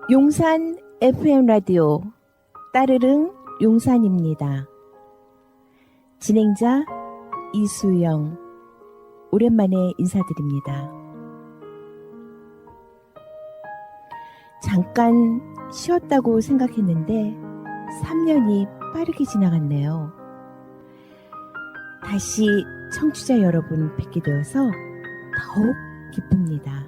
용산 FM 라디오 따르릉 용산입니다. 진행자 이수영, 오랜만에 인사드립니다. 잠깐 쉬었다고 생각했는데 3년이 빠르게 지나갔네요. 다시 청취자 여러분 뵙게 되어서 더욱 기쁩니다.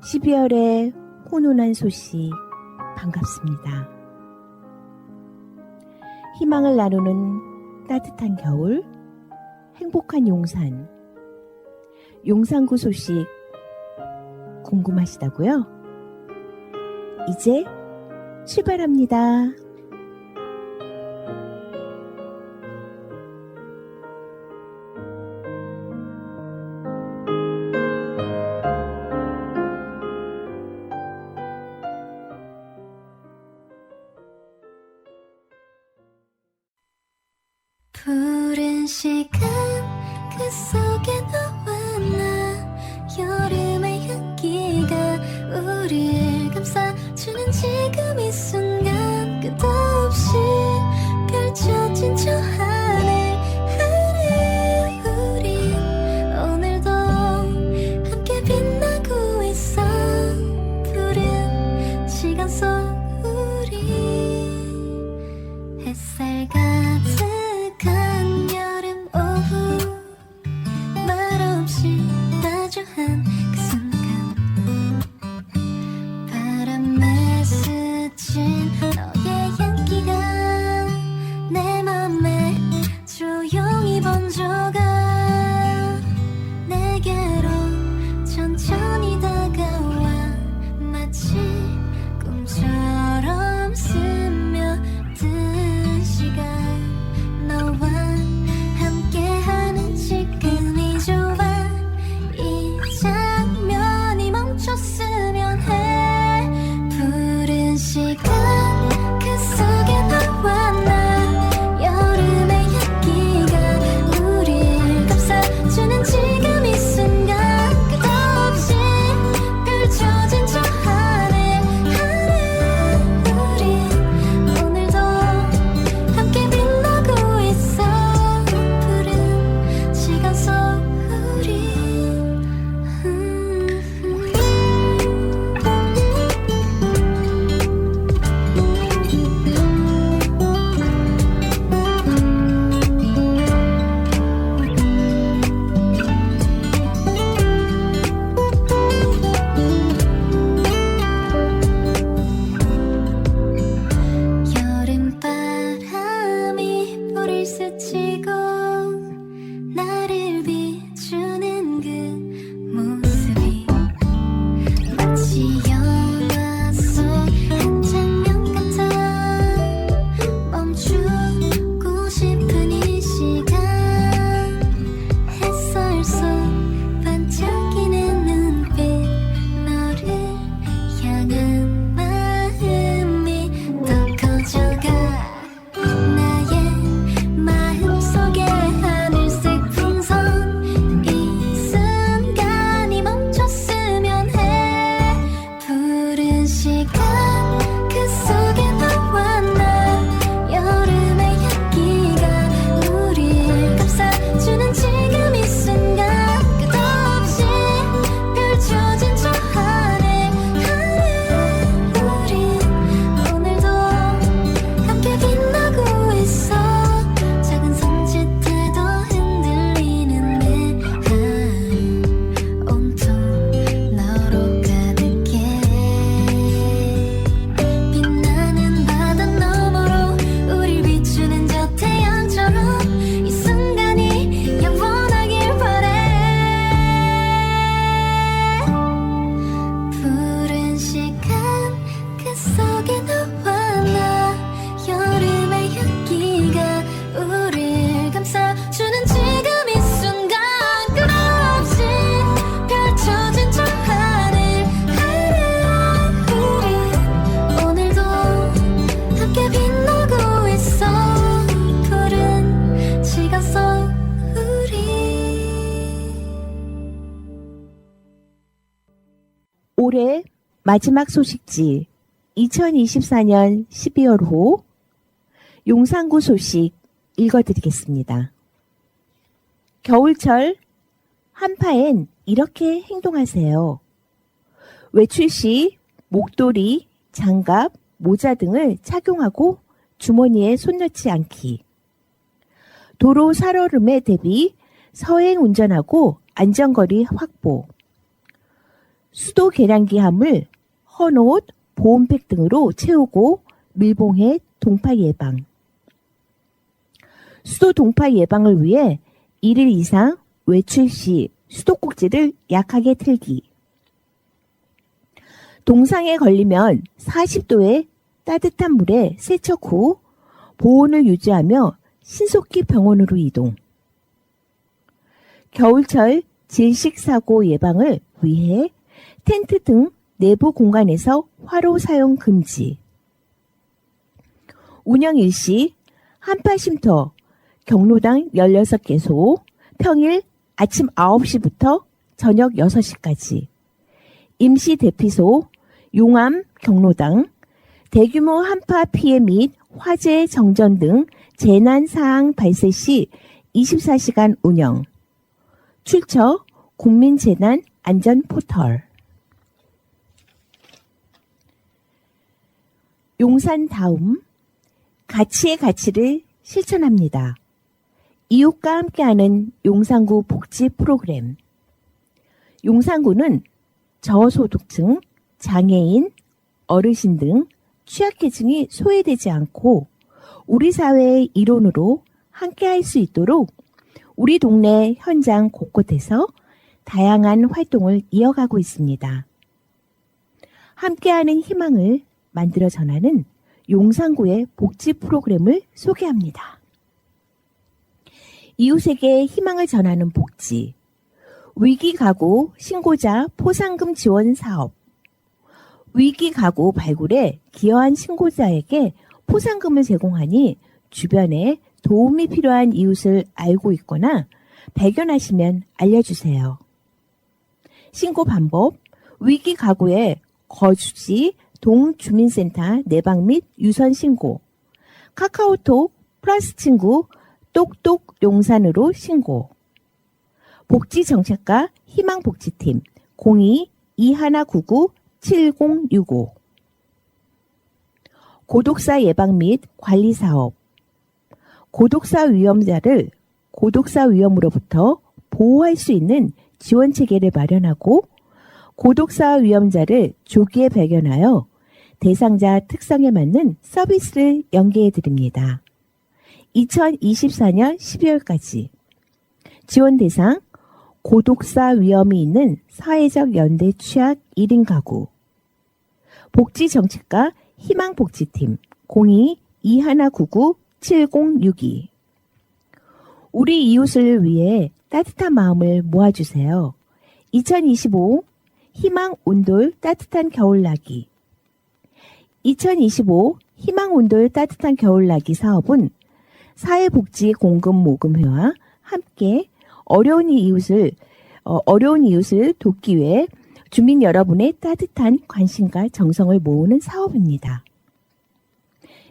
12월의 훈훈한 소식 반갑습니다. 희망을 나누는 따뜻한 겨울, 행복한 용산, 용산구 소식 궁금하시다고요? 이제 출발합니다. 푸른 시간 그 속에 너와 나 여름의 향기가 우리를 감싸주는 지금 이 순간 끝없이 펼쳐진 저 하늘 우린 오늘도 함께 빛나고 있어. 푸른 시간 속 우리 햇살 같은 여름 오후 말없이 마주한 그 순간 바람에 스친 올해 마지막 소식지 2024년 12월호 용산구 소식 읽어드리겠습니다. 겨울철 한파엔 이렇게 행동하세요. 외출 시 목도리, 장갑, 모자 등을 착용하고 주머니에 손 넣지 않기. 도로 살얼음에 대비 서행 운전하고 안전거리 확보. 수도 계량기 함을 헌옷, 보온팩 등으로 채우고 밀봉해 동파 예방. 수도 동파 예방을 위해 1일 이상 외출 시 수도꼭지를 약하게 틀기. 동상에 걸리면 40도의 따뜻한 물에 세척 후 보온을 유지하며 신속히 병원으로 이동. 겨울철 질식사고 예방을 위해 텐트 등 내부 공간에서 화로 사용 금지. 운영 일시 한파 쉼터 경로당 16개소 평일 아침 9시부터 저녁 6시까지. 임시 대피소 용암 경로당 대규모 한파 피해 및 화재 정전 등 재난 사항 발생 시 24시간 운영. 출처 국민재난 안전 포털. 용산 다음 가치의 가치를 실천합니다. 이웃과 함께하는 용산구 복지 프로그램. 용산구는 저소득층, 장애인, 어르신 등 취약계층이 소외되지 않고 우리 사회의 일원으로 함께할 수 있도록 우리 동네 현장 곳곳에서 다양한 활동을 이어가고 있습니다. 함께하는 희망을 만들어 전하는 용산구의 복지 프로그램을 소개합니다. 이웃에게 희망을 전하는 복지, 위기가구 신고자 포상금 지원 사업, 위기가구 발굴에 기여한 신고자에게 포상금을 제공하니 주변에 도움이 필요한 이웃을 알고 있거나 발견하시면 알려주세요. 신고 방법, 위기가구의 거주지 동주민센터 내방 및 유선 신고, 카카오톡 플러스 친구 똑똑 용산으로 신고. 복지정책과 희망복지팀 02-2199-7065. 고독사 예방 및 관리 사업. 고독사 위험자를 고독사 위험으로부터 보호할 수 있는 지원 체계를 마련하고 고독사 위험자를 조기에 발견하여 대상자 특성에 맞는 서비스를 연계해 드립니다. 2024년 12월까지 지원 대상 고독사 위험이 있는 사회적 연대 취약 1인 가구. 복지정책과 희망복지팀 02-2199-7062. 우리 이웃을 위해 따뜻한 마음을 모아주세요. 2025 희망온돌 따뜻한 겨울나기. 2025 희망온돌 따뜻한 겨울나기 사업은 사회복지공급모금회와 함께 어려운 이웃을 돕기 위해 주민 여러분의 따뜻한 관심과 정성을 모으는 사업입니다.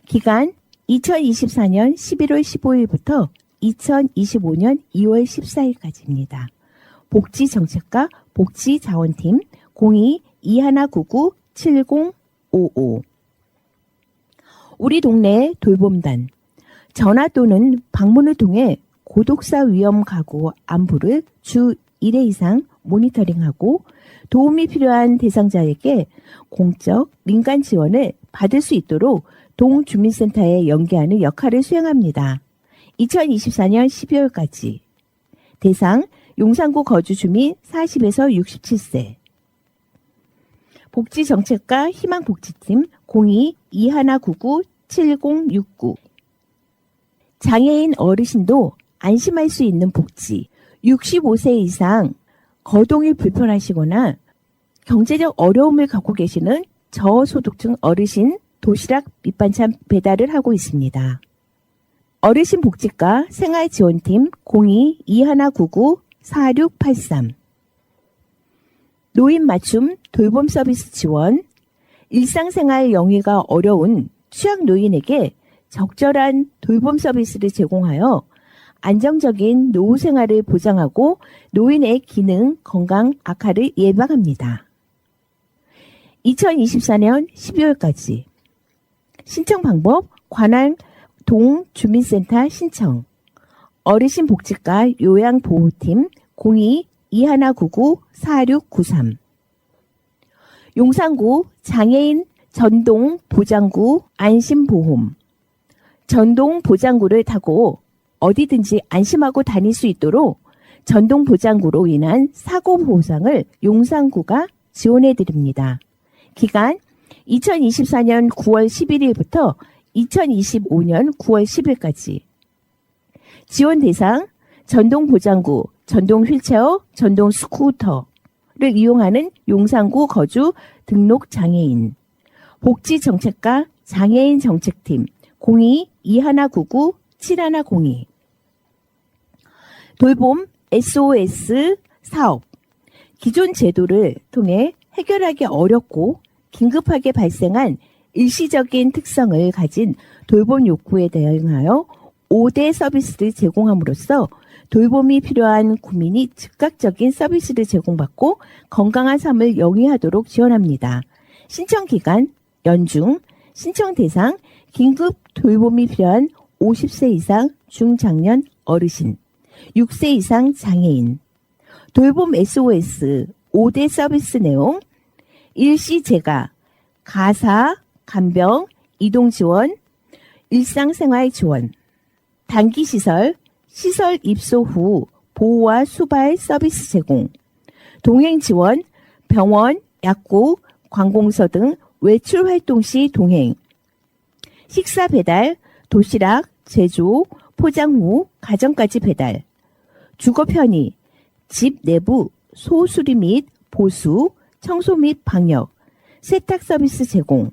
기간 2024년 11월 15일부터 2025년 2월 14일까지입니다. 복지정책과 복지자원팀 02-2199-7055. 우리 동네 돌봄단. 전화 또는 방문을 통해 고독사 위험 가구 안부를 주 1회 이상 모니터링하고 도움이 필요한 대상자에게 공적 민간 지원을 받을 수 있도록 동주민센터에 연계하는 역할을 수행합니다. 2024년 12월까지 대상 용산구 거주 주민 40에서 67세. 복지정책과 희망복지팀 02-2199-7069. 장애인 어르신도 안심할 수 있는 복지. 65세 이상 거동이 불편하시거나 경제적 어려움을 갖고 계시는 저소득층 어르신 도시락 밑반찬 배달을 하고 있습니다. 어르신 복지과 생활지원팀 02-2199-4683. 노인 맞춤 돌봄 서비스 지원, 일상생활 영위가 어려운 취약 노인에게 적절한 돌봄 서비스를 제공하여 안정적인 노후 생활을 보장하고 노인의 기능, 건강 악화를 예방합니다. 2024년 12월까지 신청 방법 관할 동주민센터 신청 어르신 복지과 요양보호팀 02-2199-4693 용산구 장애인 전동 보장구 안심보험 전동 보장구를 타고 어디든지 안심하고 다닐 수 있도록 전동 보장구로 인한 사고 보상을 용산구가 지원해 드립니다. 기간 2024년 9월 11일부터 2025년 9월 10일까지 지원 대상 전동 보장구, 전동 휠체어, 전동 스쿠터를 이용하는 용산구 거주 등록 장애인 복지정책과 장애인 정책팀 02-2199-7102 돌봄 SOS 사업 기존 제도를 통해 해결하기 어렵고 긴급하게 발생한 일시적인 특성을 가진 돌봄 욕구에 대응하여 5대 서비스를 제공함으로써 돌봄이 필요한 국민이 즉각적인 서비스를 제공받고 건강한 삶을 영위하도록 지원합니다. 신청 기간 연중, 신청 대상 긴급 돌봄이 필요한 50세 이상 중장년 어르신, 6세 이상 장애인, 돌봄 SOS 5대 서비스 내용, 일시재가, 가사, 간병, 이동 지원, 일상생활 지원, 단기시설, 시설 입소 후 보호와 수발 서비스 제공, 동행 지원, 병원, 약국, 관공서 등 외출 활동 시 동행, 식사 배달, 도시락, 제조, 포장 후 가정까지 배달, 주거 편의, 집 내부 소수리 및 보수, 청소 및 방역, 세탁 서비스 제공,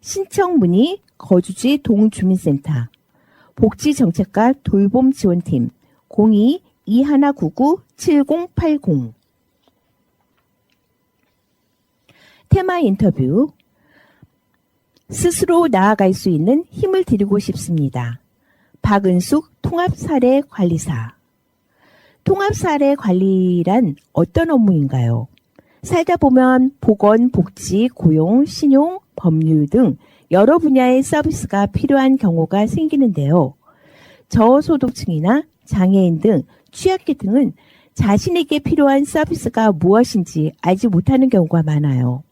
신청 문의 거주지 동주민센터, 복지정책과 돌봄 지원팀 02-2199-7080 테마 인터뷰 스스로 나아갈 수 있는 힘을 드리고 싶습니다. 박은숙 통합사례관리사 통합사례관리란 어떤 업무인가요? 살다 보면 보건, 복지, 고용, 신용, 법률 등 여러 분야의 서비스가 필요한 경우가 생기는데요. 저소득층이나 장애인 등 취약계층은 자신에게 필요한 서비스가 무엇인지 알지 못하는 경우가 많아요.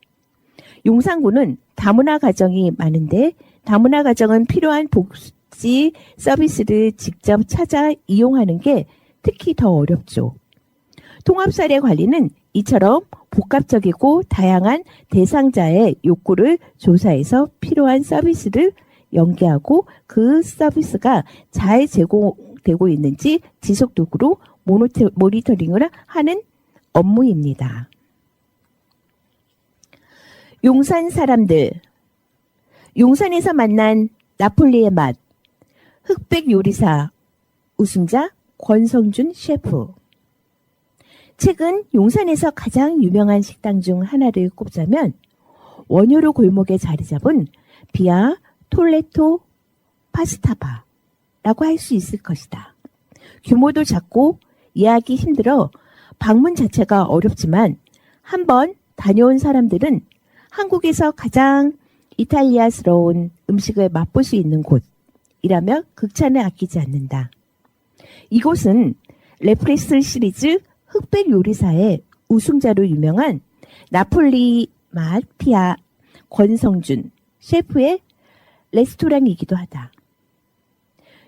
용산구는 다문화 가정이 많은데 다문화 가정은 필요한 복지 서비스를 직접 찾아 이용하는 게 특히 더 어렵죠. 통합사례 관리는 이처럼 복합적이고 다양한 대상자의 욕구를 조사해서 필요한 서비스를 연계하고 그 서비스가 잘 제공되고 있는지 지속적으로 모니터링을 하는 업무입니다. 용산 사람들, 용산에서 만난 나폴리의 맛, 흑백 요리사 우승자 권성준 셰프. 최근 용산에서 가장 유명한 식당 중 하나를 꼽자면 원효로 골목에 자리 잡은 비아 톨레토 파스타바라고 할 수 있을 것이다. 규모도 작고 이해하기 힘들어 방문 자체가 어렵지만 한번 다녀온 사람들은 한국에서 가장 이탈리아스러운 음식을 맛볼 수 있는 곳이라며 극찬을 아끼지 않는다. 이곳은 레프레스 시리즈 흑백 요리사의 우승자로 유명한 나폴리 맛 피아 권성준 셰프의 레스토랑이기도 하다.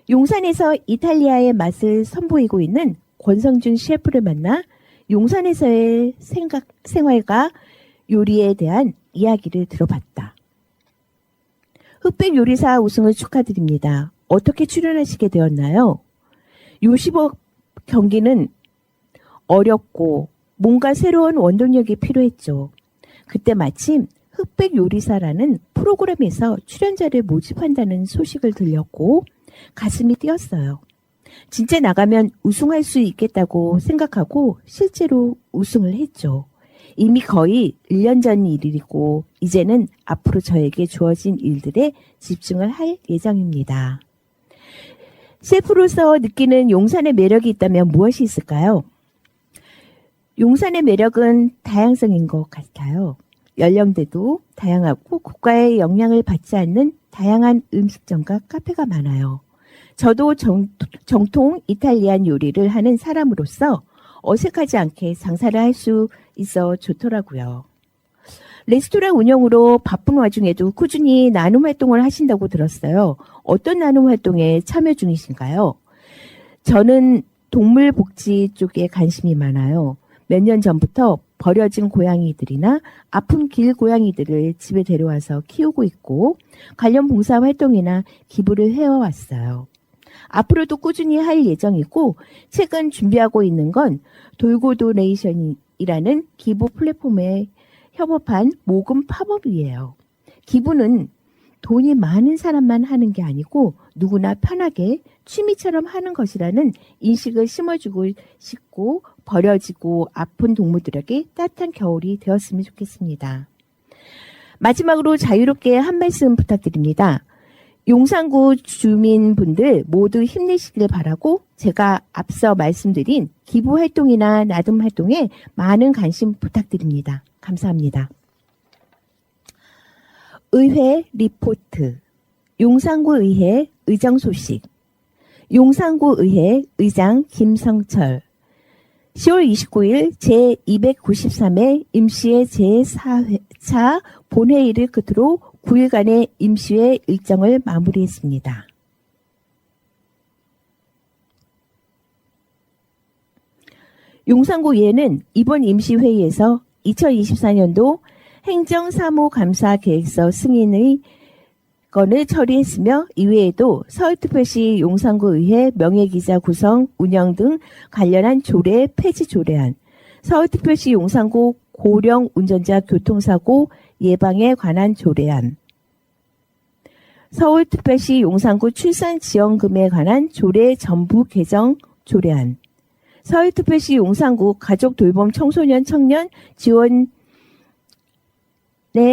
용산에서 이탈리아의 맛을 선보이고 있는 권성준 셰프를 만나 용산에서의 생활과 요리에 대한 이야기를 들어봤다. 흑백 요리사 우승을 축하드립니다. 어떻게 출연하시게 되었나요? 요식업 경기는 어렵고 뭔가 새로운 원동력이 필요했죠. 그때 마침 흑백 요리사라는 프로그램에서 출연자를 모집한다는 소식을 들렸고 가슴이 뛰었어요. 진짜 나가면 우승할 수 있겠다고 생각하고 실제로 우승을 했죠. 이미 거의 1년 전 일이고 이제는 앞으로 저에게 주어진 일들에 집중을 할 예정입니다. 셰프로서 느끼는 용산의 매력이 있다면 무엇이 있을까요? 용산의 매력은 다양성인 것 같아요. 연령대도 다양하고 국가의 영향을 받지 않는 다양한 음식점과 카페가 많아요. 저도 정통 이탈리안 요리를 하는 사람으로서 어색하지 않게 장사를 할 수 있어 좋더라고요. 레스토랑 운영으로 바쁜 와중에도 꾸준히 나눔 활동을 하신다고 들었어요. 어떤 나눔 활동에 참여 중이신가요? 저는 동물 복지 쪽에 관심이 많아요. 몇 년 전부터 버려진 고양이들이나 아픈 길 고양이들을 집에 데려와서 키우고 있고 관련 봉사 활동이나 기부를 해왔어요. 앞으로도 꾸준히 할 예정이고 최근 준비하고 있는 건 돌고도네이션이라는 기부 플랫폼에 협업한 모금 팝업이에요. 기부는 돈이 많은 사람만 하는 게 아니고 누구나 편하게 취미처럼 하는 것이라는 인식을 심어주고 싶고 버려지고 아픈 동물들에게 따뜻한 겨울이 되었으면 좋겠습니다. 마지막으로 자유롭게 한 말씀 부탁드립니다. 용산구 주민분들 모두 힘내시길 바라고 제가 앞서 말씀드린 기부 활동이나 나눔 활동에 많은 관심 부탁드립니다. 감사합니다. 의회 리포트. 용산구 의회 의정 소식. 용산구 의회 의장 김성철. 10월 29일 제293회 임시회 제4차 본회의를 끝으로 9일간의 임시회 일정을 마무리했습니다. 용산구의회는 이번 임시회의에서 2024년도 행정사무감사계획서 승인의 건을 처리했으며 이외에도 서울특별시 용산구의회 명예기자 구성, 운영 등 관련한 조례 폐지 조례안, 서울특별시 용산구 고령 운전자 교통사고 예방에 관한 조례안, 서울특별시 용산구 출산지원금에 관한 조례 전부 개정 조례안, 서울특별시 용산구 가족돌봄 청소년 청년 지원에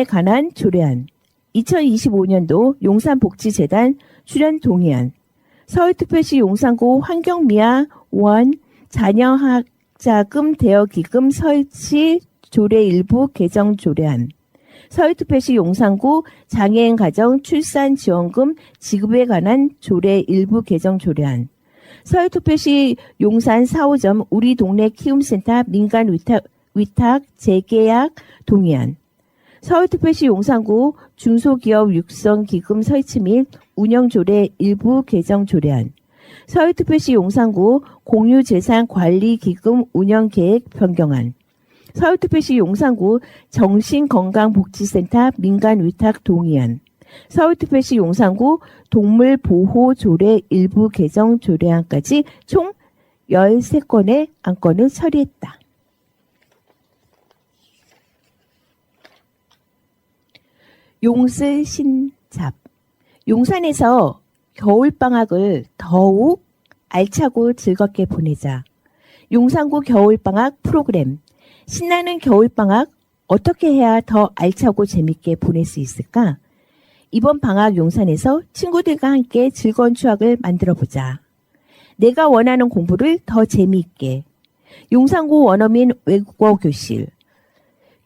관한 조례안, 2025년도 용산복지재단 출연 동의안, 서울특별시 용산구 환경미화원 자녀학자금 대여기금 설치 조례 일부 개정 조례안, 서울특별시 용산구 장애인 가정 출산지원금 지급에 관한 조례 일부 개정 조례안, 서울특별시 용산 4호점 우리 동네 키움센터 민간 위탁 재계약 동의안, 서울특별시 용산구 중소기업 육성기금 설치 및 운영조례 일부 개정 조례안, 서울특별시 용산구 공유재산관리기금 운영계획 변경안, 서울특별시 용산구 정신건강복지센터 민간위탁 동의안, 서울특별시 용산구 동물보호조례 일부 개정 조례안까지 총 13건의 안건을 처리했다. 용슬 신잡. 용산에서 겨울방학을 더욱 알차고 즐겁게 보내자. 용산구 겨울방학 프로그램. 신나는 겨울방학 어떻게 해야 더 알차고 재밌게 보낼 수 있을까? 이번 방학 용산에서 친구들과 함께 즐거운 추억을 만들어보자. 내가 원하는 공부를 더 재미있게. 용산구 원어민 외국어 교실.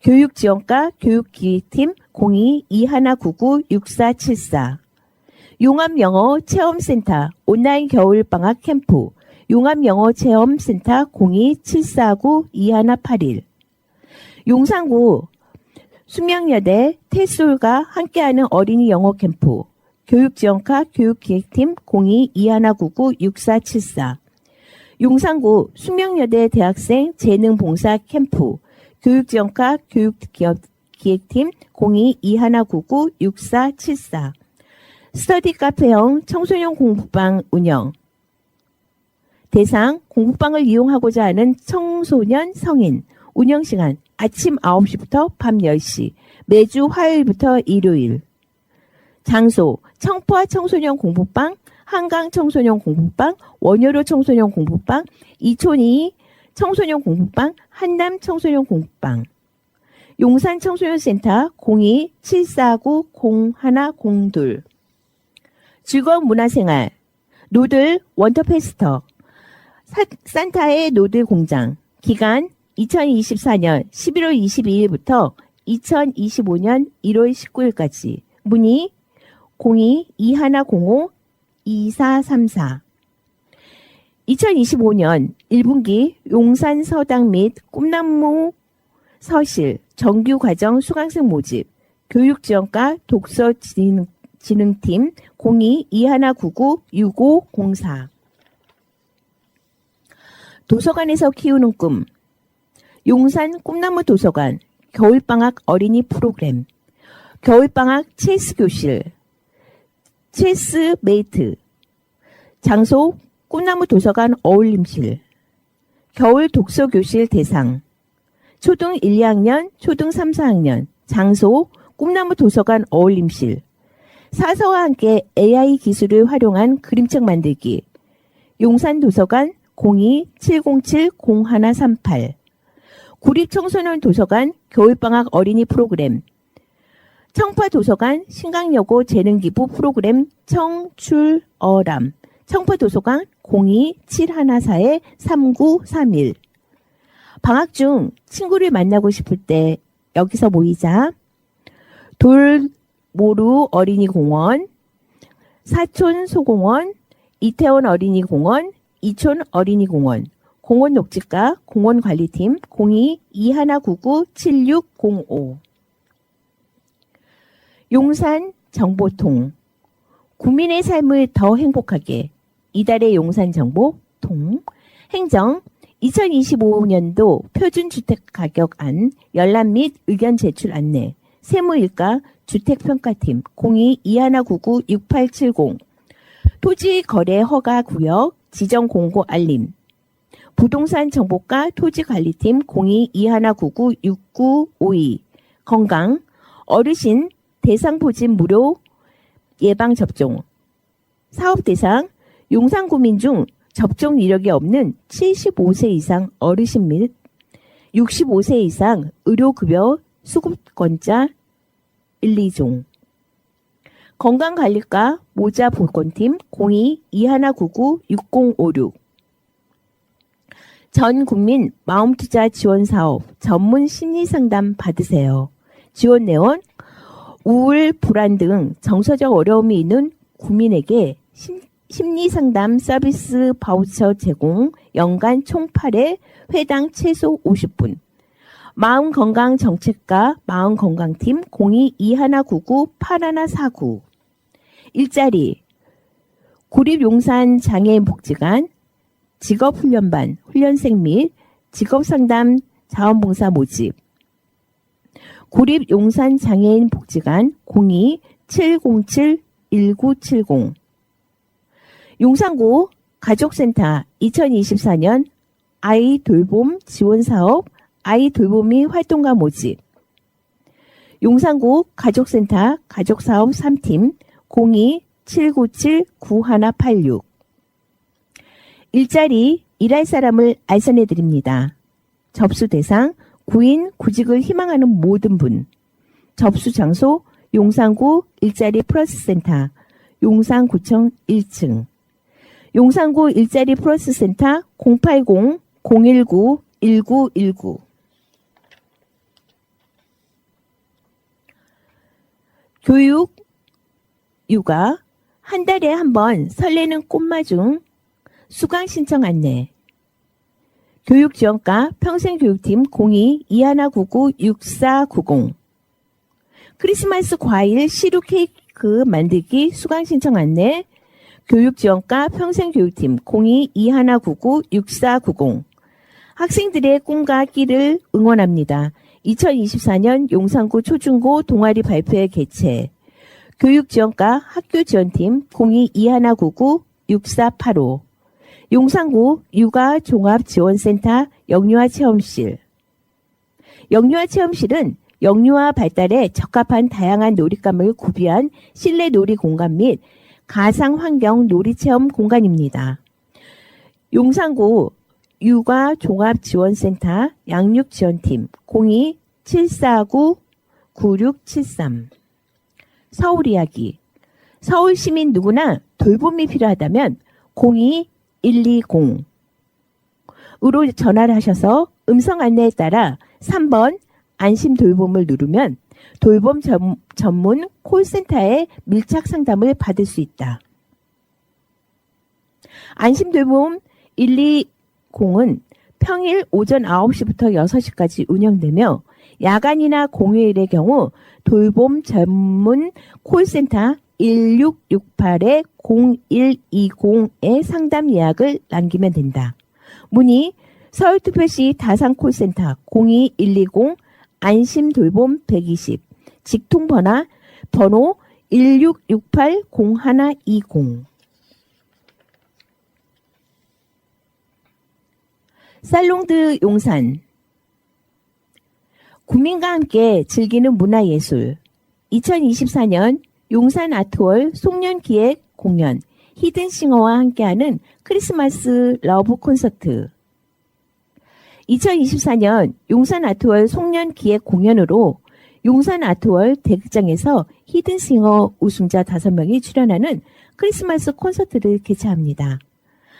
교육지원과 교육기획팀 02-2199-6474. 용암영어 체험센터 온라인 겨울방학 캠프 용암영어 체험센터 02-7449-2181. 용산구 숙명여대 태솔과 함께하는 어린이 영어 캠프 교육지원과 교육기획팀 02-2199-6474. 용산구 숙명여대 대학생 재능봉사 캠프 교육지원과 교육기획팀 02-2199-6474. 스터디 카페형 청소년 공부방 운영. 대상 공부방을 이용하고자 하는 청소년 성인. 운영시간 아침 9시부터 밤 10시. 매주 화요일부터 일요일. 장소 청포화 청소년 공부방, 한강 청소년 공부방, 원효로 청소년 공부방, 이촌이 청소년 공부방, 한남 청소년 공부방. 용산 청소년센터 02-749-0102. 즐거운 문화생활 노들 원터페스터 산타의 노들 공장 기간 2024년 11월 22일부터 2025년 1월 19일까지 문의 02-2105-2434 2025년 1분기 용산 서당 및 꿈나무 서실 정규 과정 수강생 모집 교육지원과 독서진흥팀 02-2199-6504 도서관에서 키우는 꿈 용산 꿈나무 도서관 겨울방학 어린이 프로그램 겨울방학 체스 교실 체스 메이트 장소 꿈나무 도서관 어울림실 겨울 독서 교실 대상 초등 1, 2학년, 초등 3, 4학년 장소 꿈나무 도서관 어울림실 사서와 함께 AI 기술을 활용한 그림책 만들기 용산 도서관 02-707-0138 구립청소년 도서관 겨울방학 어린이 프로그램 청파도서관 신강여고 재능기부 프로그램 청출어람 청파도서관 02-714-3931 방학 중 친구를 만나고 싶을 때 여기서 모이자. 돌모루 어린이공원, 사촌 소공원, 이태원 어린이공원, 이촌 어린이공원, 공원 녹지가 공원관리팀 02-2199-7605 용산 정보통 국민의 삶을 더 행복하게 이달의 용산 정보통 행정 2025년도 표준주택가격안 열람 및 의견 제출 안내 세무일가 주택평가팀 02-2199-6870 토지거래 허가구역 지정공고 알림 부동산 정보과 토지관리팀 02-2199-6952 건강 어르신 대상보진 무료 예방접종 사업대상 용산구민 중 접종 이력이 없는 75세 이상 어르신 및 65세 이상 의료급여 수급권자 1, 2종 건강관리과 모자보건팀 02-2199-6056 전 국민 마음투자 지원사업 전문 심리상담 받으세요. 지원 내원 우울, 불안 등 정서적 어려움이 있는 국민에게 심리상담 서비스 바우처 제공 연간 총 8회 회당 최소 50분 마음건강정책과 마음건강팀 02-2199-8149 일자리 구립용산 장애인복지관 직업훈련반 훈련생 및 직업상담 자원봉사 모집 구립용산 장애인복지관 02-707-1970 용산구 가족센터 2024년 아이 돌봄 지원사업 아이 돌보미 활동가 모집 용산구 가족센터 가족사업 3팀 02-797-9186 일자리 일할 사람을 알선해드립니다. 접수 대상 구인 구직을 희망하는 모든 분 접수 장소 용산구 일자리 플러스센터 용산구청 1층 용산구 일자리 플러스센터 080-019-1919 교육, 육아, 한 달에 한 번 설레는 꽃마중 수강 신청 안내 교육지원과 평생교육팀 02-2199-6490 크리스마스 과일 시루 케이크 만들기 수강 신청 안내 교육지원과 평생교육팀 02-2199-6490 학생들의 꿈과 끼를 응원합니다. 2024년 용산구 초중고 동아리 발표회 개최 교육지원과 학교지원팀 02-2199-6485 용산구 육아종합지원센터 영유아체험실 영유아체험실은 영유아 발달에 적합한 다양한 놀잇감을 구비한 실내 놀이 공간 및 가상환경 놀이체험 공간입니다. 용산구 육아종합지원센터 양육지원팀 749-9673. 서울 이야기. 서울 시민 누구나 돌봄이 필요하다면 02120으로 전화를 하셔서 음성 안내에 따라 3번 안심 돌봄을 누르면 돌봄 전문 콜센터의 밀착 상담을 받을 수 있다. 안심 돌봄 120은 평일 오전 9시부터 6시까지 운영되며 야간이나 공휴일의 경우 돌봄 전문 콜센터 1668-0120에 상담 예약을 남기면 된다. 문의 서울특별시 다산콜센터 02120 안심돌봄 120 직통번호 1668-0120. 살롱드 용산. 국민과 함께 즐기는 문화예술. 2024년 용산 아트월 송년기획 공연 히든싱어와 함께하는 크리스마스 러브 콘서트. 2024년 용산 아트월 송년기획 공연으로 용산 아트월 대극장에서 히든싱어 우승자 5명이 출연하는 크리스마스 콘서트를 개최합니다.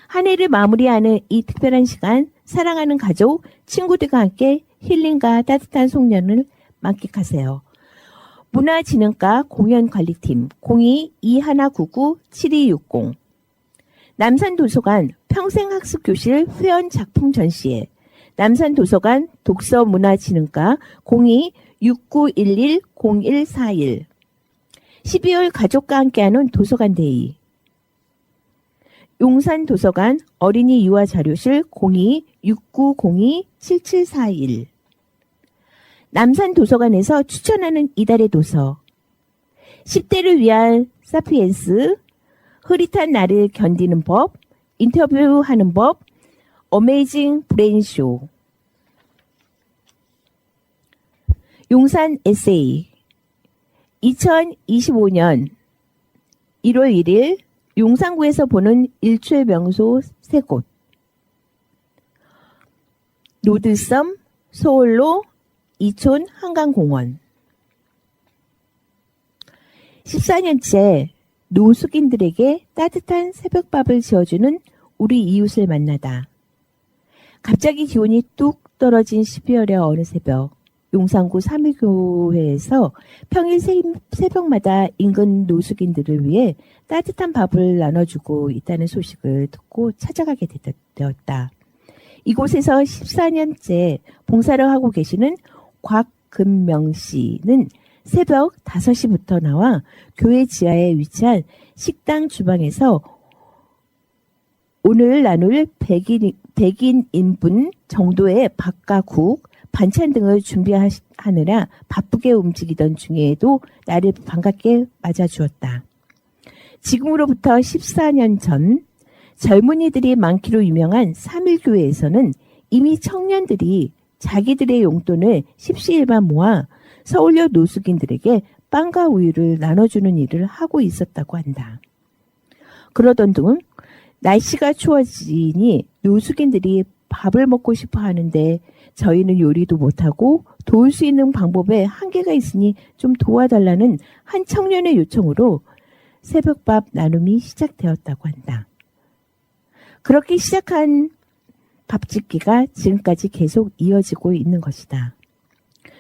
한 해를 마무리하는 이 특별한 시간, 사랑하는 가족, 친구들과 함께 힐링과 따뜻한 송년을 만끽하세요. 문화진흥과 공연관리팀 02-2199-7260. 남산도서관 평생학습교실 회원 작품 전시회 남산도서관 독서문화진흥과 02-6911-0141. 12월 가족과 함께하는 도서관데이. 용산도서관 어린이 유아자료실 02-6902-7741. 남산도서관에서 추천하는 이달의 도서 10대를 위한 사피엔스, 흐릿한 날을 견디는 법, 인터뷰하는 법, 어메이징 브레인쇼. 용산 에세이. 2025년 1월 1일 용산구에서 보는 일출 명소 3곳. 노들섬, 소홀로, 이촌 한강공원. 14년째 노숙인들에게 따뜻한 새벽밥을 지어주는 우리 이웃을 만나다. 갑자기 기온이 뚝 떨어진 12월의 어느 새벽, 용산구 3.1교회에서 평일 새벽마다 인근 노숙인들을 위해 따뜻한 밥을 나눠주고 있다는 소식을 듣고 찾아가게 되었다. 이곳에서 14년째 봉사를 하고 계시는 곽금명 씨는 새벽 5시부터 나와 교회 지하에 위치한 식당 주방에서 오늘 나눌 100인분 정도의 밥과 국, 반찬 등을 준비하느라 바쁘게 움직이던 중에도 나를 반갑게 맞아주었다. 지금으로부터 14년 전 젊은이들이 많기로 유명한 3.1교회에서는 이미 청년들이 자기들의 용돈을 십시일반 모아 서울역 노숙인들에게 빵과 우유를 나눠주는 일을 하고 있었다고 한다. 그러던 중 날씨가 추워지니 노숙인들이 밥을 먹고 싶어 하는데 저희는 요리도 못하고 도울 수 있는 방법에 한계가 있으니 좀 도와달라는 한 청년의 요청으로 새벽밥 나눔이 시작되었다고 한다. 그렇게 시작한 밥짓기가 지금까지 계속 이어지고 있는 것이다.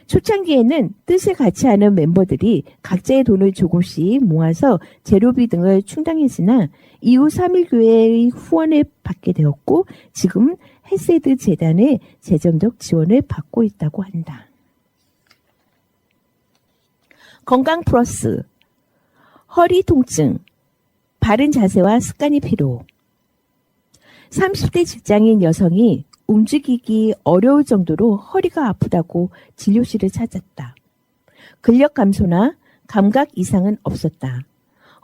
초창기에는 뜻을 같이 하는 멤버들이 각자의 돈을 조금씩 모아서 재료비 등을 충당했으나 이후 3.1교회의 후원을 받게 되었고 지금 헬세드 재단의 재정적 지원을 받고 있다고 한다. 건강 플러스. 허리 통증, 바른 자세와 습관이 필요. 30대 직장인 여성이 움직이기 어려울 정도로 허리가 아프다고 진료실을 찾았다. 근력 감소나 감각 이상은 없었다.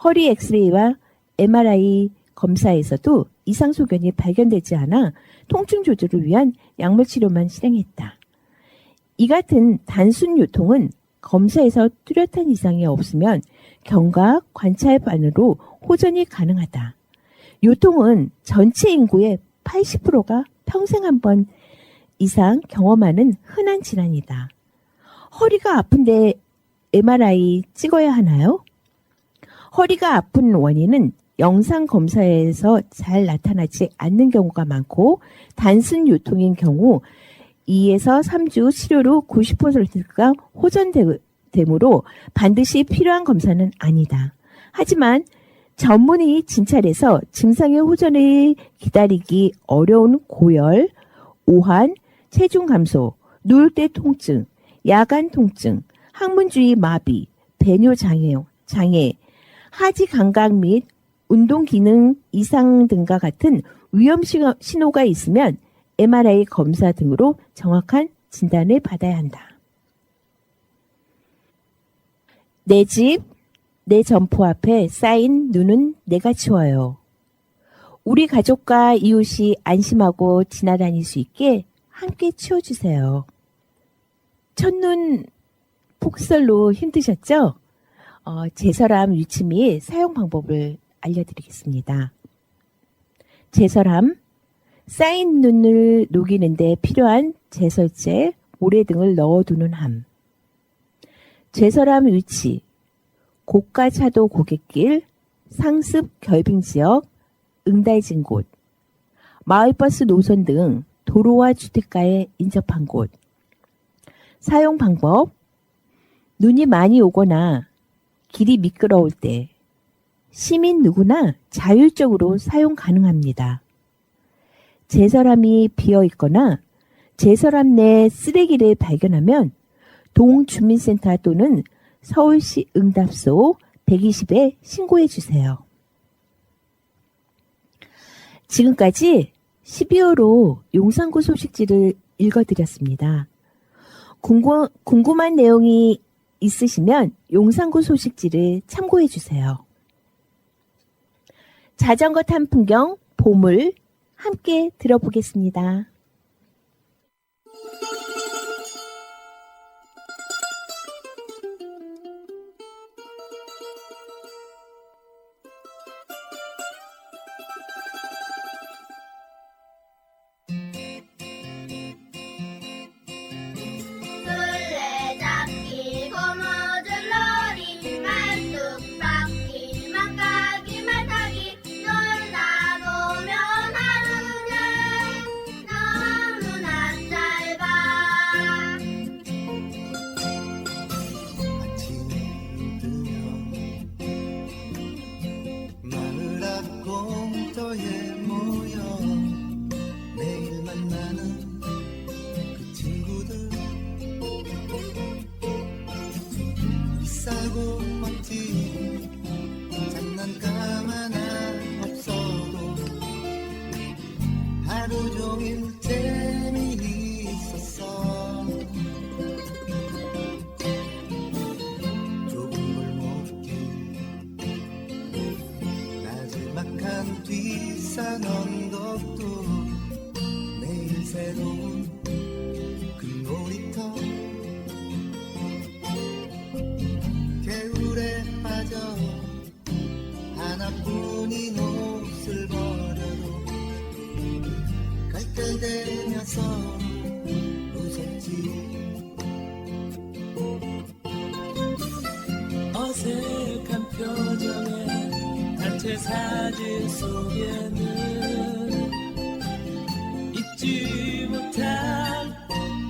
허리 엑스레이와 MRI 검사에서도 이상 소견이 발견되지 않아 통증 조절을 위한 약물 치료만 실행했다. 이 같은 단순 요통은 검사에서 뚜렷한 이상이 없으면 경각 관찰반으로 호전이 가능하다. 요통은 전체 인구의 80%가 평생 한 번 이상 경험하는 흔한 질환이다. 허리가 아픈데 MRI 찍어야 하나요? 허리가 아픈 원인은 영상 검사에서 잘 나타나지 않는 경우가 많고 단순 요통인 경우 2에서 3주 치료로 90%가 호전되므로 반드시 필요한 검사는 아니다. 하지만 전문의 진찰에서 증상의 호전을 기다리기 어려운 고열, 오한, 체중 감소, 누울 때 통증, 야간 통증, 항문주의 마비, 배뇨 장애, 하지 감각 및 운동 기능 이상 등과 같은 위험 신호가 있으면 MRI 검사 등으로 정확한 진단을 받아야 한다. 내 집, 내 점포 앞에 쌓인 눈은 내가 치워요. 우리 가족과 이웃이 안심하고 지나다닐 수 있게 함께 치워주세요. 첫눈 폭설로 힘드셨죠? 제설함 유치 및 사용 방법을 알려드리겠습니다. 제설함, 쌓인 눈을 녹이는 데 필요한 제설제, 모래 등을 넣어두는 함. 제설함 위치, 고가 차도 고갯길, 상습 결빙 지역, 응달진 곳, 마을버스 노선 등 도로와 주택가에 인접한 곳. 사용 방법, 눈이 많이 오거나 길이 미끄러울 때 시민 누구나 자율적으로 사용 가능합니다. 제설함이 비어 있거나 제설함 내 쓰레기를 발견하면 동주민센터 또는 서울시 응답소 120에 신고해 주세요. 지금까지 12호로 용산구 소식지를 읽어드렸습니다. 궁금한 내용이 있으시면 용산구 소식지를 참고해 주세요. 자전거 탄 풍경, 보물 함께 들어보겠습니다. 술래잡기 고무줄놀이 말뚝박기 망가기 말타기 놀다 보면 하루는 너무나 짧아. 아침에 뜨면 마을 앞 공터에 모여 매일 만나는 그 친구들 비싸고 멋진 장난감 하나 없어도 하루 종일 재미있었어. 좁은 골목길 나지막한 뒷산 언덕도 매일 새로운 그 놀이터. 겨울에 빠져 하나뿐인 옷을 버려도 깔깔대면서 웃었지. 어색한 표정에 단체 사진 속에는 잊지 못할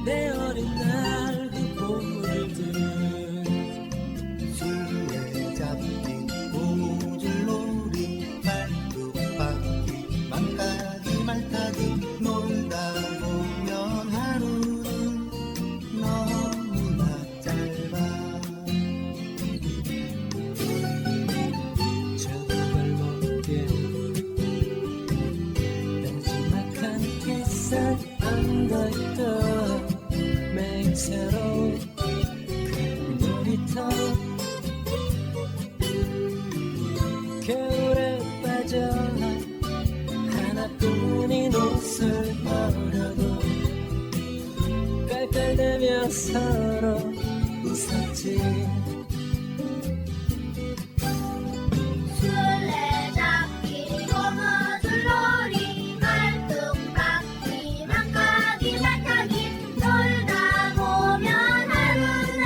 내 어린 날 그 보물들. 술래잡기 고무줄놀이 말뚝박기 망가기 말타기 놀다 보면 하루는 너무나 짧아. 저걸 먹게 나지막한 햇살 언덕도 매일 새로운 그 놀이터. 겨울에 빠져 하나뿐인 옷을 버려도 깔깔대며 서로 웃었지. 술래잡기 고무줄놀이 말뚝박기 망가기 말타기 놀다 보면 하루는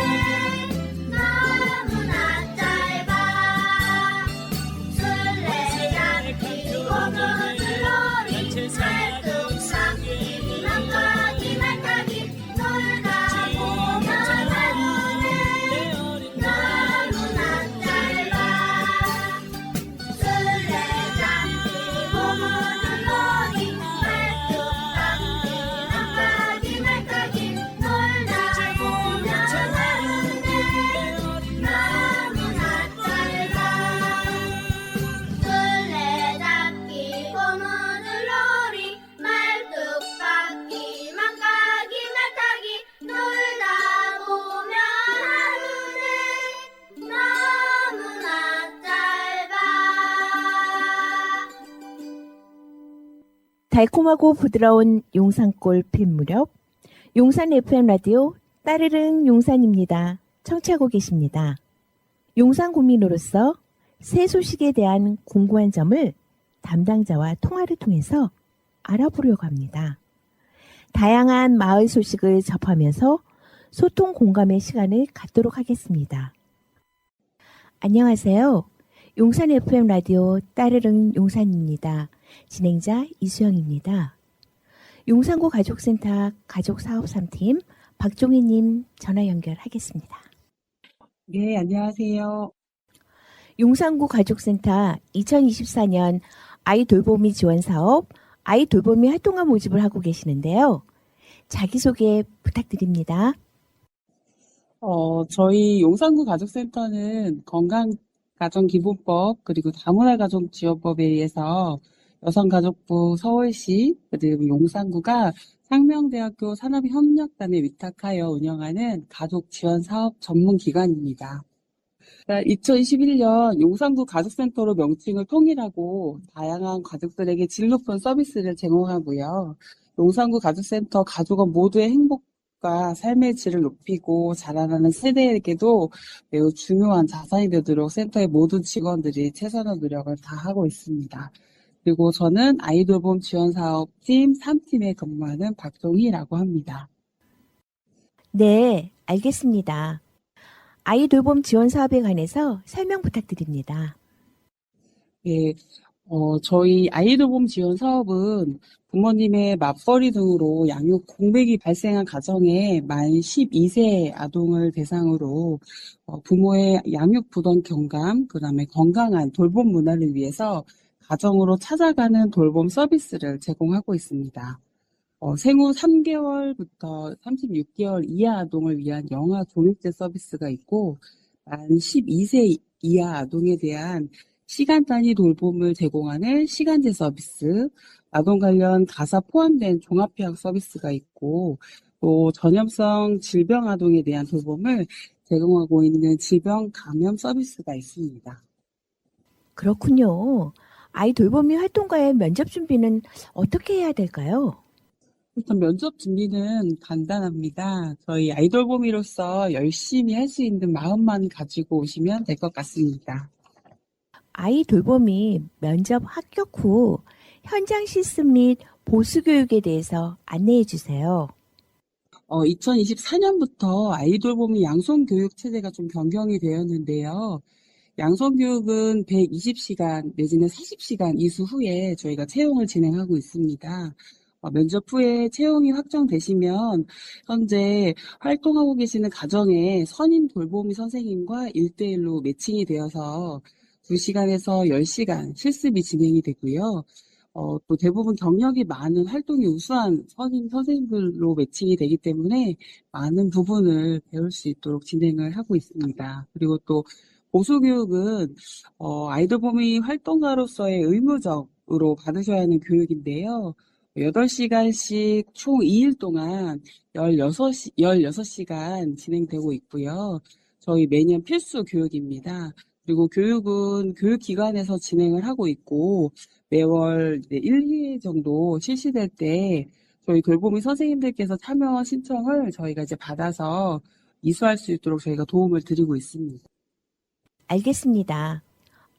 달콤하고 부드러운 용산골 필 무렵 용산 FM 라디오 따르릉 용산입니다. 청취하고 계십니다. 용산 구민으로서 새 소식에 대한 궁금한 점을 담당자와 통화를 통해서 알아보려고 합니다. 다양한 마을 소식을 접하면서 소통 공감의 시간을 갖도록 하겠습니다. 안녕하세요. 용산 FM 라디오 따르릉 용산입니다. 진행자 이수영입니다. 용산구 가족센터 가족사업 3팀 박종희님 전화 연결하겠습니다. 네, 안녕하세요. 용산구 가족센터 2024년 아이 돌보미 지원 사업 아이 돌보미 활동가 모집을 하고 계시는데요. 자기소개 부탁드립니다. 저희 용산구 가족센터는 건강가정기본법 그리고 다문화가정지원법에 의해서 여성가족부 서울시 그리고 용산구가 상명대학교 산업협력단에 위탁하여 운영하는 가족지원사업 전문기관입니다. 2021년 용산구 가족센터로 명칭을 통일하고 다양한 가족들에게 질 높은 서비스를 제공하고요. 용산구 가족센터 가족원 모두의 행복과 삶의 질을 높이고 자라나는 세대에게도 매우 중요한 자산이 되도록 센터의 모든 직원들이 최선의 노력을 다하고 있습니다. 그리고 저는 아이돌봄 지원사업팀 3팀에 근무하는 박종희라고 합니다. 네, 알겠습니다. 아이 돌봄 지원 사업에 관해서 설명 부탁드립니다. 예, 저희 아이돌봄 지원 사업은 부모님의 맞벌이 등으로 양육 공백이 발생한 가정에 만 12세 아동을 대상으로 부모의 양육 부담 경감, 그다음에 건강한 돌봄 문화를 위해서 가정으로 찾아가는 돌봄 서비스를 제공하고 있습니다. 생후 3개월부터 36개월 이하 아동을 위한 영아 종육제 서비스가 있고, 만 12세 이하 아동에 대한 시간 단위 돌봄을 제공하는 시간제 서비스, 아동 관련 가사 포함된 종합휴학 서비스가 있고, 또 전염성 질병 아동에 대한 돌봄을 제공하고 있는 질병 감염 서비스가 있습니다. 그렇군요. 아이 돌보미 활동가의 면접 준비는 어떻게 해야 될까요? 일단 면접 준비는 간단합니다. 저희 아이돌봄이로서 열심히 할 수 있는 마음만 가지고 오시면 될 것 같습니다. 아이 돌봄이 면접 합격 후 현장 실습 및 보수 교육에 대해서 안내해 주세요. 2024년부터 아이돌봄이 양손교육 체제가 좀 변경이 되었는데요. 양손교육은 120시간 내지는 40시간 이수 후에 저희가 채용을 진행하고 있습니다. 면접 후에 채용이 확정되시면 현재 활동하고 계시는 가정의 선임 돌보미 선생님과 1대1로 매칭이 되어서 2시간에서 10시간 실습이 진행이 되고요. 또 대부분 경력이 많은 활동이 우수한 선임 선생님들로 매칭이 되기 때문에 많은 부분을 배울 수 있도록 진행을 하고 있습니다. 그리고 또 보수교육은 아이돌봄이 활동가로서의 의무적으로 받으셔야 하는 교육인데요. 8시간씩 총 2일 동안 16시간 진행되고 있고요. 저희 매년 필수 교육입니다. 그리고 교육은 교육기관에서 진행을 하고 있고 매월 1, 2회 정도 실시될 때 저희 돌보미 선생님들께서 참여 신청을 저희가 이제 받아서 이수할 수 있도록 저희가 도움을 드리고 있습니다. 알겠습니다.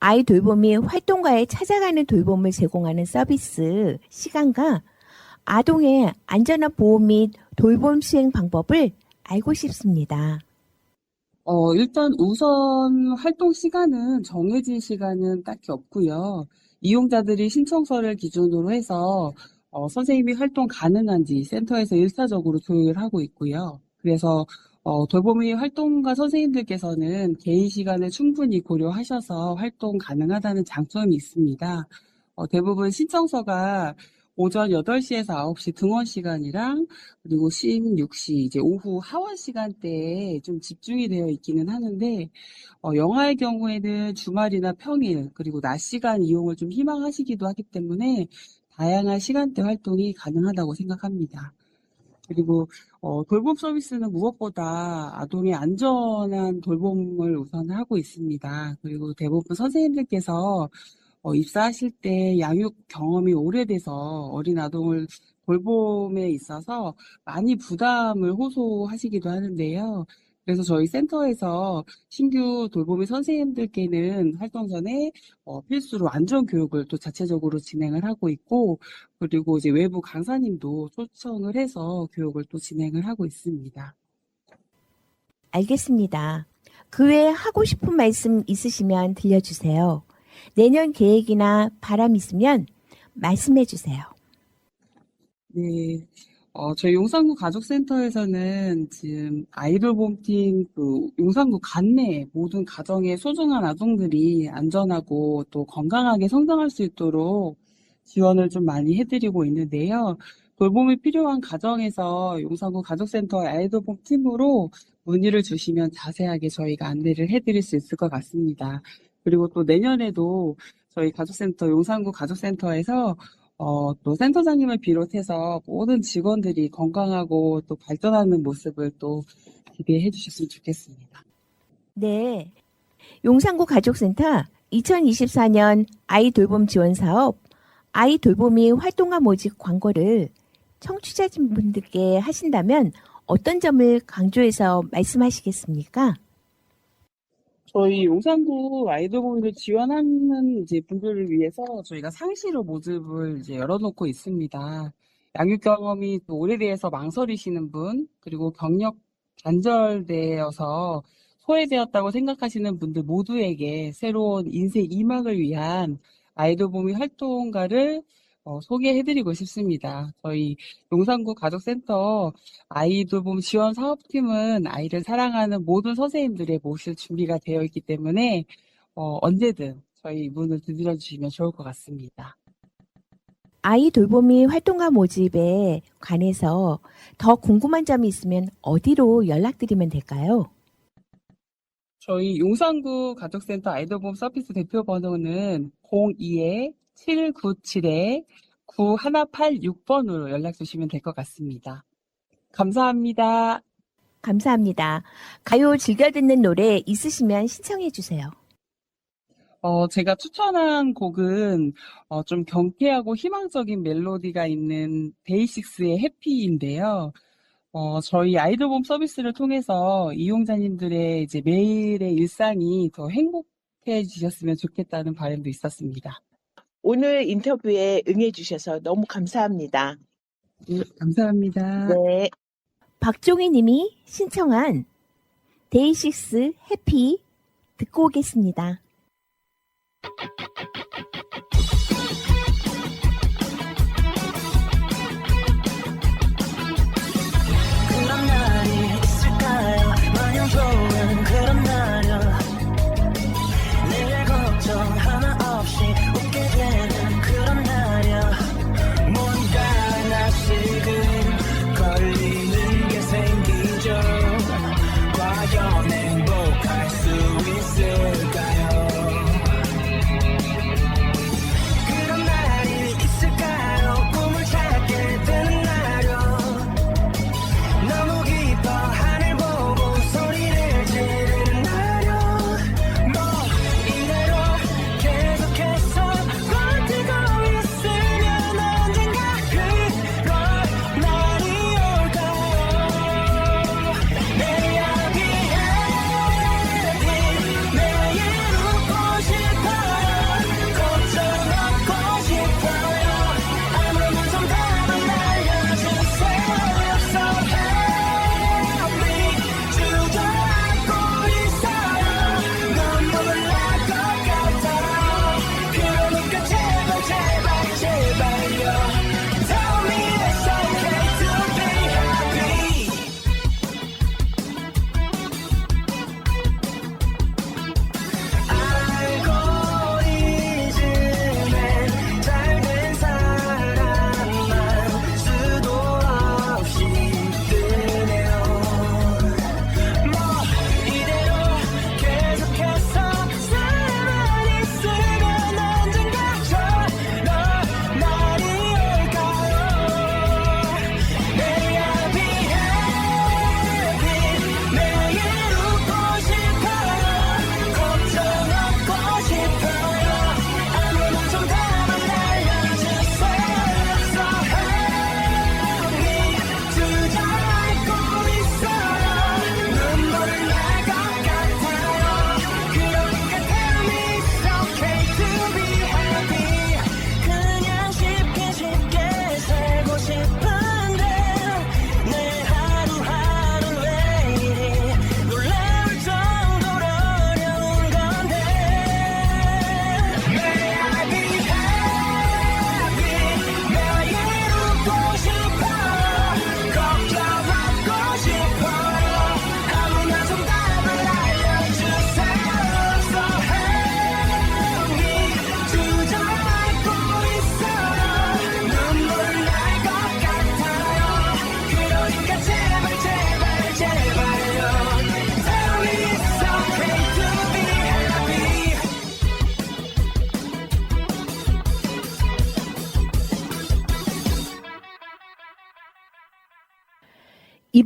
아이 돌봄이 활동가에 찾아가는 돌봄을 제공하는 서비스 시간과 아동의 안전한 보호 및 돌봄 수행 방법을 알고 싶습니다. 일단 우선 활동 시간은 정해진 시간은 딱히 없고요. 이용자들이 신청서를 기준으로 해서 선생님이 활동 가능한지 센터에서 1차적으로 조율을 하고 있고요. 그래서 돌보미 활동가 선생님들께서는 개인 시간을 충분히 고려하셔서 활동 가능하다는 장점이 있습니다. 대부분 신청서가 오전 8시에서 9시 등원 시간이랑 그리고 16시 이제 오후 하원 시간대에 좀 집중이 되어 있기는 하는데 영화의 경우에는 주말이나 평일 그리고 낮 시간 이용을 좀 희망하시기도 하기 때문에 다양한 시간대 활동이 가능하다고 생각합니다. 그리고 돌봄 서비스는 무엇보다 아동의 안전한 돌봄을 우선 하고 있습니다. 그리고 대부분 선생님들께서 입사하실 때 양육 경험이 오래돼서 어린 아동을 돌봄에 있어서 많이 부담을 호소하시기도 하는데요. 그래서 저희 센터에서 신규 돌보미 선생님들께는 활동 전에 필수로 안전 교육을 또 자체적으로 진행을 하고 있고, 그리고 이제 외부 강사님도 초청을 해서 교육을 또 진행을 하고 있습니다. 알겠습니다. 그 외에 하고 싶은 말씀 있으시면 들려주세요. 내년 계획이나 바람 있으면 말씀해 주세요. 네. 저희 용산구 가족센터에서는 지금 아이돌봄팀 용산구 관내 모든 가정의 소중한 아동들이 안전하고 또 건강하게 성장할 수 있도록 지원을 좀 많이 해드리고 있는데요. 돌봄이 필요한 가정에서 용산구 가족센터 아이돌봄팀으로 문의를 주시면 자세하게 저희가 안내를 해드릴 수 있을 것 같습니다. 그리고 또 내년에도 저희 가족센터, 용산구 가족센터에서 또 센터장님을 비롯해서 모든 직원들이 건강하고 또 발전하는 모습을 또 기대해 주셨으면 좋겠습니다. 네. 용산구 가족센터 2024년 아이돌봄 지원 사업 아이돌봄이 활동화 모집 광고를 청취자분들께 하신다면 어떤 점을 강조해서 말씀하시겠습니까? 저희 용산구 아이돌봄을 지원하는 이제 분들을 위해서 저희가 상시로 모집을 이제 열어놓고 있습니다. 양육 경험이 또 오래돼서 망설이시는 분, 그리고 경력 단절되어서 소외되었다고 생각하시는 분들 모두에게 새로운 인생 2막을 위한 아이돌봄이 활동가를 소개해드리고 싶습니다. 저희 용산구 가족센터 아이돌봄 지원 사업팀은 아이를 사랑하는 모든 선생님들의 모실 준비가 되어 있기 때문에 언제든 저희 문을 두드려 주시면 좋을 것 같습니다. 아이돌봄이 활동화 모집에 관해서 더 궁금한 점이 있으면 어디로 연락드리면 될까요? 저희 용산구 가족센터 아이돌봄 서비스 대표 번호는 02-797-9186번으로 연락 주시면 될 것 같습니다. 감사합니다. 감사합니다. 가요 즐겨 듣는 노래 있으시면 신청해 주세요. 제가 추천한 곡은 좀 경쾌하고 희망적인 멜로디가 있는 데이식스의 해피인데요. 저희 아이돌봄 서비스를 통해서 이용자님들의 이제 매일의 일상이 더 행복해지셨으면 좋겠다는 바람도 있었습니다. 오늘 인터뷰에 응해주셔서 너무 감사합니다. 네, 감사합니다. 네. 박종희 님이 신청한 데이식스 해피 듣고 오겠습니다. 그런 날이 있을까요? 마냥 좋은 그런 날이요. 내일 걱정 하나 없이 웃게 되는 그런 날이요. 뭔가 하나씩은 걸리는 게 생기죠. 과연 행복할 수 있을까요?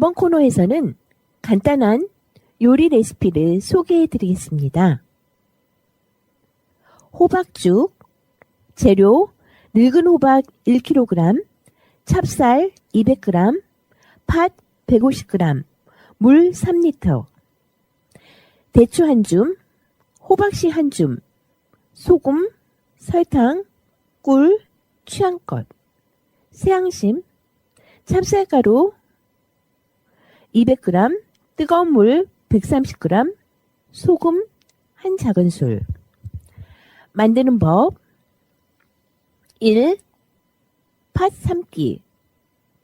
이번 코너에서는 간단한 요리 레시피를 소개해 드리겠습니다. 호박죽, 재료 늙은 호박 1kg, 찹쌀 200g, 팥 150g, 물 3리터, 대추 한 줌, 호박씨 한 줌, 소금, 설탕, 꿀, 취향껏, 새앙심, 찹쌀가루 200g, 뜨거운 물 130g, 소금 한 작은술. 만드는 법. 1. 팥 삶기.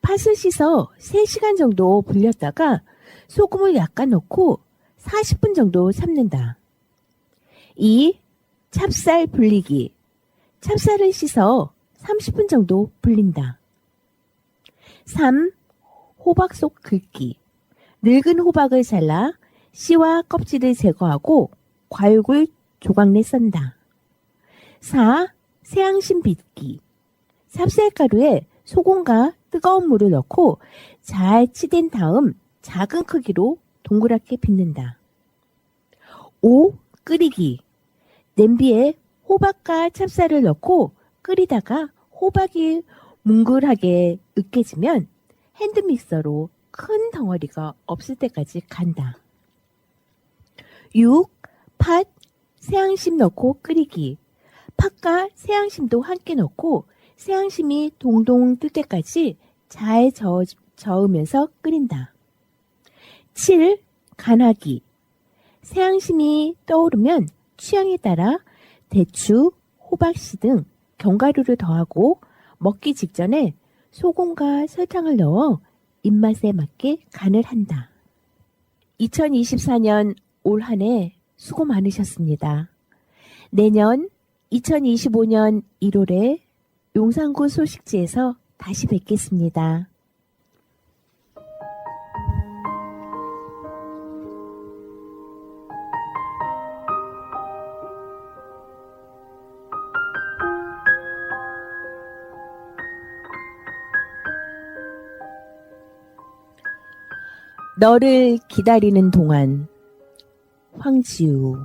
팥을 씻어 3시간 정도 불렸다가 소금을 약간 넣고 40분 정도 삶는다. 2. 찹쌀 불리기. 찹쌀을 씻어 30분 정도 불린다. 3. 호박 속 긁기. 늙은 호박을 잘라 씨와 껍질을 제거하고 과육을 조각내 썬다. 4. 새앙심 빚기. 찹쌀가루에 소금과 뜨거운 물을 넣고 잘 치댄 다음 작은 크기로 동그랗게 빚는다. 5. 끓이기. 냄비에 호박과 찹쌀을 넣고 끓이다가 호박이 뭉글하게 으깨지면 핸드믹서로 큰 덩어리가 없을 때까지 간다. 6. 팥, 새앙심 넣고 끓이기. 팥과 새앙심도 함께 넣고 새앙심이 동동 뜰 때까지 잘 저으면서 끓인다. 7. 간하기. 새앙심이 떠오르면 취향에 따라 대추, 호박씨 등 견과류를 더하고 먹기 직전에 소금과 설탕을 넣어 입맛에 맞게 간을 한다. 2024년 올 한 해 수고 많으셨습니다. 내년 2025년 1월에 용산구 소식지에서 다시 뵙겠습니다. 너를 기다리는 동안. 황지우.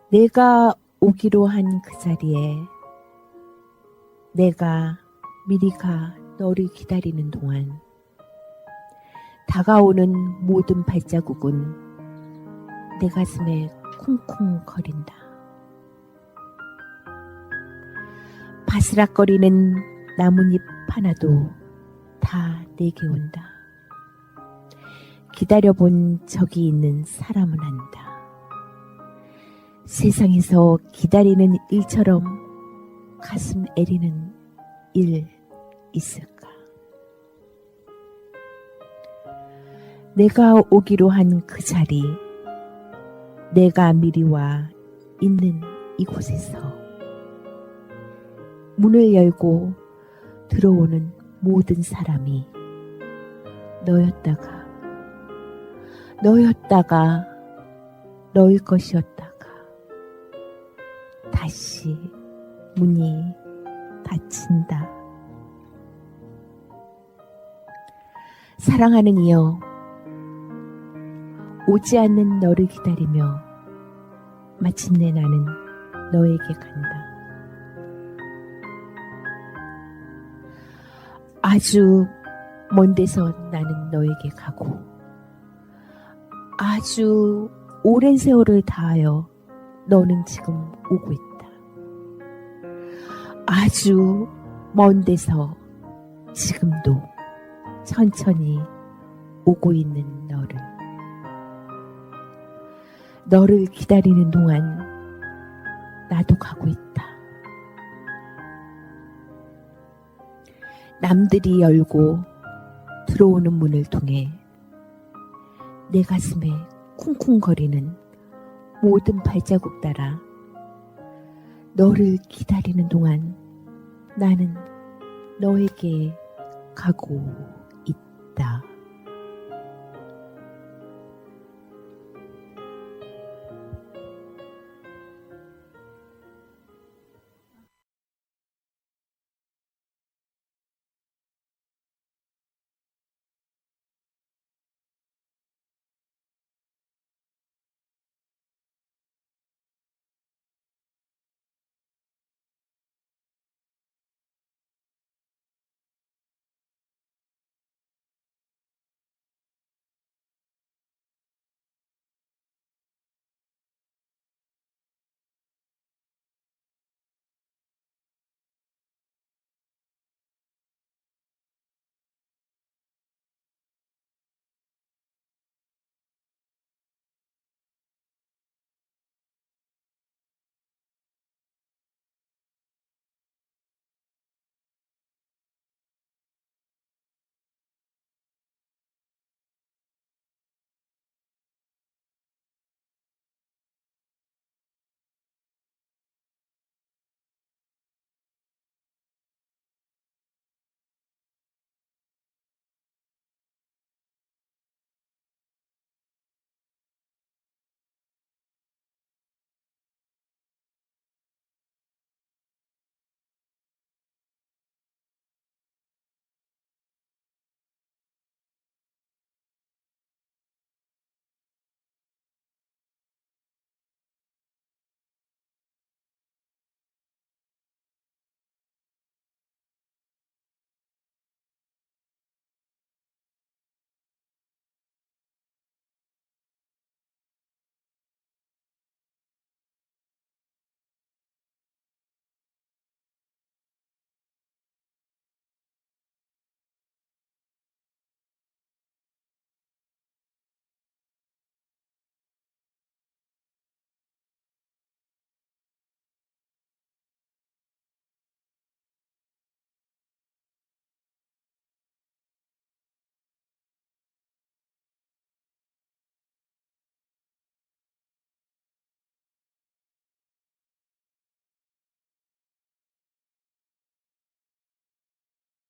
내가 오기로 한 그 자리에 내가 미리 가 너를 기다리는 동안 다가오는 모든 발자국은 내 가슴에 쿵쿵거린다. 바스락거리는 나뭇잎 하나도 다 내게 온다. 기다려본 적이 있는 사람은 안다. 세상에서 기다리는 일처럼 가슴 애리는 일 있을까? 내가 오기로 한 그 자리, 내가 미리 와 있는 이곳에서 문을 열고 들어오는 모든 사람이 너였다가 너일 것이었다가 다시 문이 닫힌다. 사랑하는 이여, 오지 않는 너를 기다리며 마침내 나는 너에게 간다. 아주 먼 데서 나는 너에게 가고 아주 오랜 세월을 다하여 너는 지금 오고 있다. 아주 먼 데서 지금도 천천히 오고 있는 너를 기다리는 동안 나도 가고 있다. 남들이 열고 들어오는 문을 통해 내 가슴에 쿵쿵거리는 모든 발자국 따라 너를 기다리는 동안 나는 너에게 가고